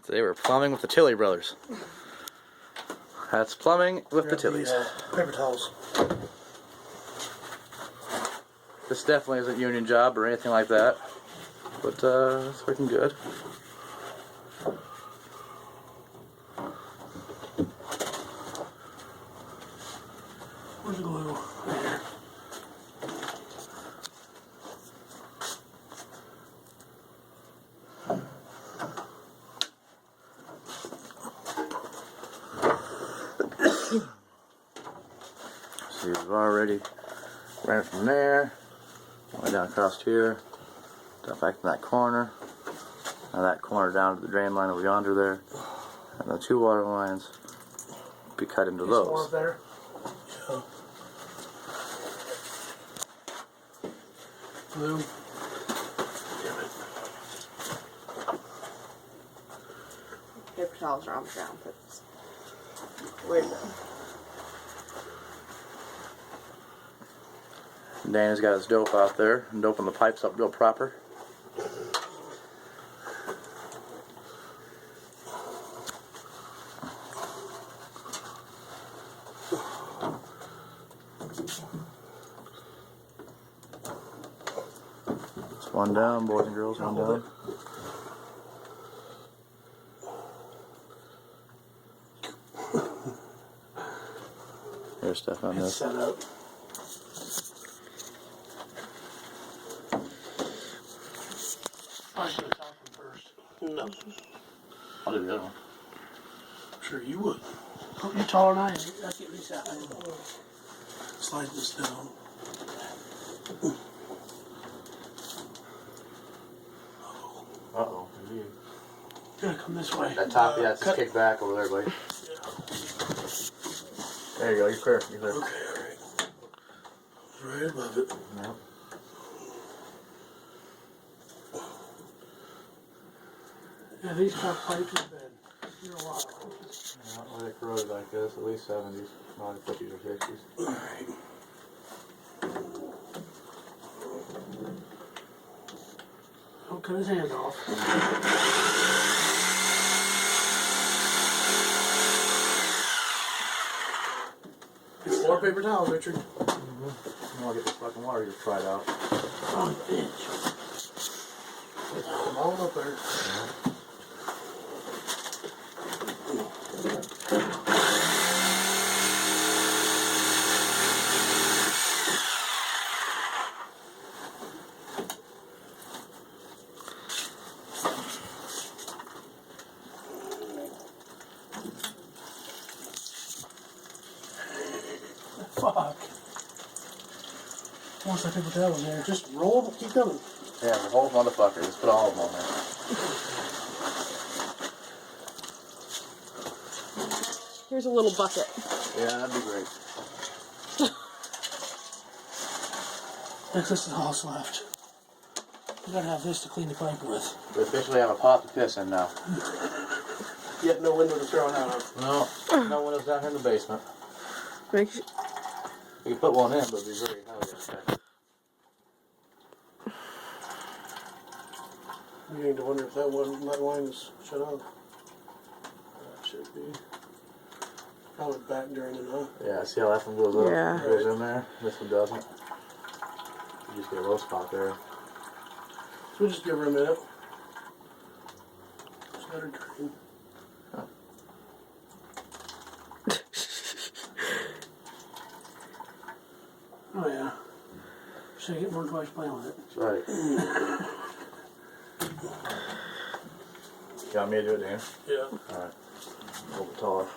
Today we're plumbing with the Tilley brothers. That's plumbing with the Tilleys. Paper towels. This definitely isn't a union job or anything like that, but it's looking good. Where's the glue? There. See, we've already ran from there, went down across here, down back to that corner, and that corner down to the drain line over yonder there, and the two water lines be cut into those. More there. Yeah. Glue. Damn it. Paper towels are on the ground, but where's it? Dana's got his dope out there and doping the pipes up real proper. It's one down, boys and girls, one down. Here's stuff on this. Set up. I should have talked first. No. I'll do the other one. I'm sure you would. Oh, you're taller than I am. That's at least that high. Slide this down. Uh-oh. Gotta come this way. That top, yeah, it's just kick back over there, buddy. Yeah. There you go, you're clear. You're clear. Okay, alright. Right above it. Yep. Yeah, these top pipes have been here a while. Yeah, well, they corroded like this, at least 70s, not 50s or 60s. Alright. Don't cut his hand off. Get more paper towels, Richard. I'll get this fucking water just tried out. Oh, bitch. Come on up there. Fuck. Once I paper towel in there, just roll, keep coming. Yeah, the whole motherfucker. Just put all of them on there. Here's a little bucket. Yeah, that'd be great. This is all that's left. You gotta have this to clean the pipe with. We officially have a pot to piss in now. Yet no window to throw it out of. No, no windows down here in the basement. Make sure. We could put one in, but it'd be very highly expensive. You need to wonder if that line is shut off. That should be. Probably back during the night. Yeah, see how that one goes up? Yeah. Goes in there. This one doesn't. You just get a low spot there. So we'll just give her a minute. Just let her drain. Oh yeah. Shake it more than twice playing with it. That's right. You want me to do it, Dan? Yeah. Alright. A little bit taller.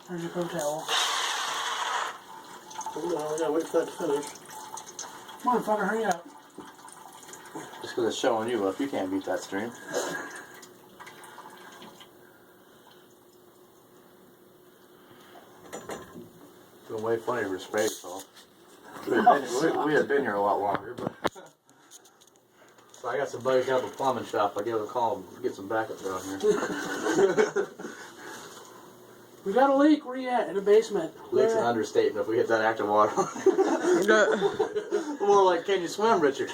There's your paper towel. Oh no, I gotta wait for that to finish. Come on, fucker, hurry up. Just because it's showing you up, you can't beat that stream. It's been way funnier to spray yourself. We had been here a lot longer, but So I got some buddies down at the plumbing shop. I give a call and get some backup down here. We got a leak. Where you at? In the basement. Leak's an understatement if we hit that active water. More like, can you swim, Richard?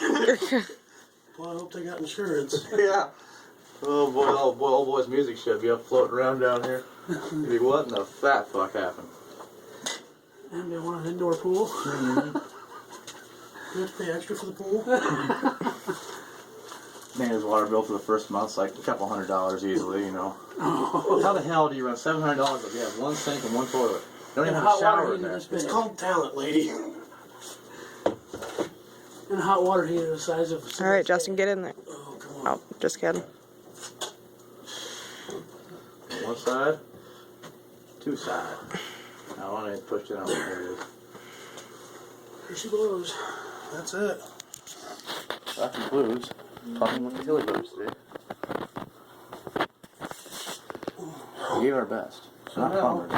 Well, I hope they got insurance. Yeah. Oh boy, old boy's music should be up floating around down here. You'd be, what in the fat fuck happened? And they want an indoor pool. Mm-hmm. You have to pay extra for the pool. Man, his water bill for the first month's like a couple $100 easily, you know. How the hell do you run $700 if you have one sink and one toilet? You don't even have a shower in there. It's called talent, lady. And a hot water heater the size of a... Alright, Justin, get in there. Oh, come on. Oh, just kidding. One side, two side. I want to push it out. There it is. Here she blows. That's it. That concludes talking with the Tilly Brothers today. We gave our best. Not plumbers.